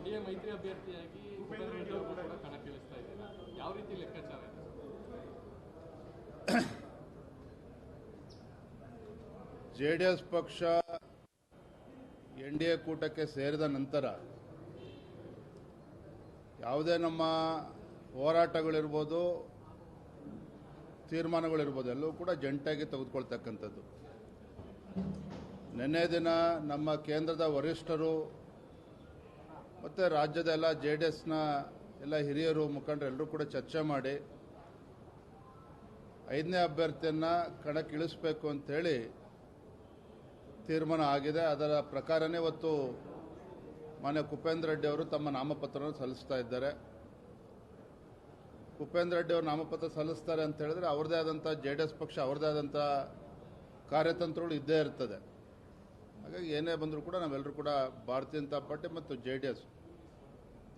NDA ಮೈತ್ರಿ ಅಭ್ಯರ್ಥಿಯಾಗಿ ಉಪೇಂದ್ರ ರೆಡ್ಡಿ ಅವರು ಕೂಡ ಕಣಕ್ಕಿಳಿಸ್ತಾ ಇದ್ದೀರಾ, ಯಾವ ರೀತಿ ಲೆಕ್ಕಾಚಾರ ಇದೆ? ಜೆಡಿಎಸ್ ಪಕ್ಷ ಎನ್ಡಿಎ ಕೂಟಕ್ಕೆ ಸೇರಿದ ನಂತರ ಯಾವುದೇ ನಮ್ಮ ಹೋರಾಟಗಳಿರ್ಬೋದು, ತೀರ್ಮಾನಗಳಿರ್ಬೋದು, ಎಲ್ಲವೂ ಕೂಡ ಜಂಟಾಗಿ ತೆಗೆದುಕೊಳ್ತಕ್ಕಂಥದ್ದು. ನಿನ್ನೆ ದಿನ ನಮ್ಮ ಕೇಂದ್ರದ ವರಿಷ್ಠರು ಮತ್ತು ರಾಜ್ಯದ ಎಲ್ಲ ಜೆಡಿಎಸ್ನ ಎಲ್ಲ ಹಿರಿಯರು, ಮುಖಂಡರು ಎಲ್ಲರೂ ಕೂಡ ಚರ್ಚೆ ಮಾಡಿ 5ನೇ ಅಭ್ಯರ್ಥಿಯನ್ನು ಕಣಕ್ಕಿಳಿಸಬೇಕು ಅಂತೇಳಿ ತೀರ್ಮಾನ ಆಗಿದೆ. ಅದರ ಪ್ರಕಾರನೇ ಇವತ್ತು ಮಾನ್ಯ ಉಪೇಂದ್ರ ರೆಡ್ಡಿ ಅವರು ತಮ್ಮ ನಾಮಪತ್ರವನ್ನು ಸಲ್ಲಿಸ್ತಾ ಇದ್ದಾರೆ. ಉಪೇಂದ್ರ ರೆಡ್ಡಿ ಅವರು ನಾಮಪತ್ರ ಸಲ್ಲಿಸ್ತಾರೆ ಅಂತ ಹೇಳಿದ್ರೆ ಅವ್ರದ್ದೇ ಆದಂಥ ಜೆಡಿಎಸ್ ಪಕ್ಷ ಅವ್ರದ್ದೇ ಆದಂಥ ಕಾರ್ಯತಂತ್ರಗಳು ಇದ್ದೇ ಇರ್ತದೆ. ಹಾಗಾಗಿ ಏನೇ ಬಂದರೂ ಕೂಡ ನಾವೆಲ್ಲರೂ ಕೂಡ ಭಾರತೀಯ ಜನತಾ ಪಾರ್ಟಿ ಮತ್ತು ಜೆಡಿಎಸ್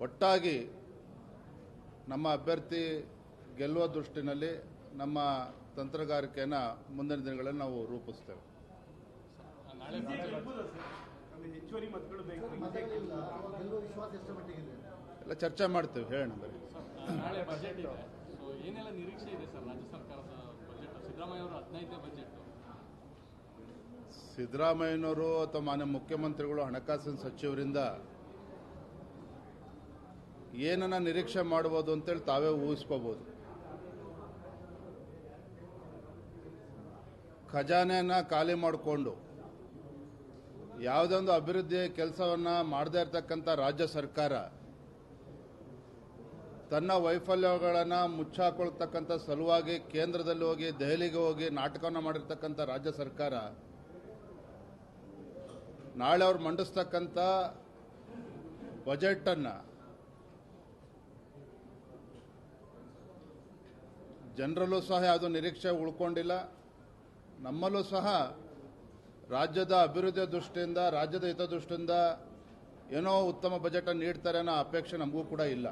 ಒಟ್ಟಾಗಿ ನಮ್ಮ ಅಭ್ಯರ್ಥಿ ಗೆಲ್ಲುವ ದೃಷ್ಟಿನಲ್ಲಿ ನಮ್ಮ ತಂತ್ರಗಾರಿಕೆಯನ್ನು ಮುಂದಿನ ದಿನಗಳಲ್ಲಿ ನಾವು ರೂಪಿಸ್ತೇವೆ. ಎಲ್ಲ ಚರ್ಚೆ ಮಾಡ್ತೇವೆ, ಹೇಳೋಣ. ನಾಳೆ ಬಜೆಟ್ ಇದೆ, ಏನೆಲ್ಲ ನಿರೀಕ್ಷೆ ಇದೆ ಸರ್ ರಾಜ್ಯ ಸರ್ಕಾರದ ಬಜೆಟ್? ಸಿದ್ದರಾಮಯ್ಯ ಅವರು 15ನೇ ಬಜೆಟ್, ಸಿದ್ದರಾಮಯ್ಯನವರು ಅಥವಾ ಮಾನ್ಯ ಮುಖ್ಯಮಂತ್ರಿಗಳು ಹಣಕಾಸಿನ ಸಚಿವರಿಂದ ಏನನ್ನ ನಿರೀಕ್ಷೆ ಮಾಡ್ಬೋದು ಅಂತೇಳಿ ತಾವೇ ಊಹಿಸ್ಕೋಬಹುದು. ಖಜಾನೆಯನ್ನು ಖಾಲಿ ಮಾಡಿಕೊಂಡು ಯಾವುದೊಂದು ಅಭಿವೃದ್ಧಿ ಕೆಲಸವನ್ನು ಮಾಡದೇ ಇರತಕ್ಕಂಥ ರಾಜ್ಯ ಸರ್ಕಾರ, ತನ್ನ ವೈಫಲ್ಯಗಳನ್ನು ಮುಚ್ಚಾಕೊಳ್ತಕ್ಕಂಥ ಸಲುವಾಗಿ ಕೇಂದ್ರದಲ್ಲಿ ಹೋಗಿ ದೆಹಲಿಗೆ ಹೋಗಿ ನಾಟಕವನ್ನು ಮಾಡಿರ್ತಕ್ಕಂಥ ರಾಜ್ಯ ಸರ್ಕಾರ ನಾಳೆ ಅವರು ಮಂಡಿಸ್ತಕ್ಕಂಥ ಬಜೆಟನ್ನು ಜನರಲ್ಲೂ ಸಹ ಯಾವುದೋ ನಿರೀಕ್ಷೆ ಉಳ್ಕೊಂಡಿಲ್ಲ. ನಮ್ಮಲ್ಲೂ ಸಹ ರಾಜ್ಯದ ಅಭಿವೃದ್ಧಿಯ ದೃಷ್ಟಿಯಿಂದ, ರಾಜ್ಯದ ಹಿತದೃಷ್ಟಿಯಿಂದ ಏನೋ ಉತ್ತಮ ಬಜೆಟನ್ನು ನೀಡ್ತಾರೆ ಅನ್ನೋ ಅಪೇಕ್ಷೆ ನಮಗೂ ಕೂಡ ಇಲ್ಲ.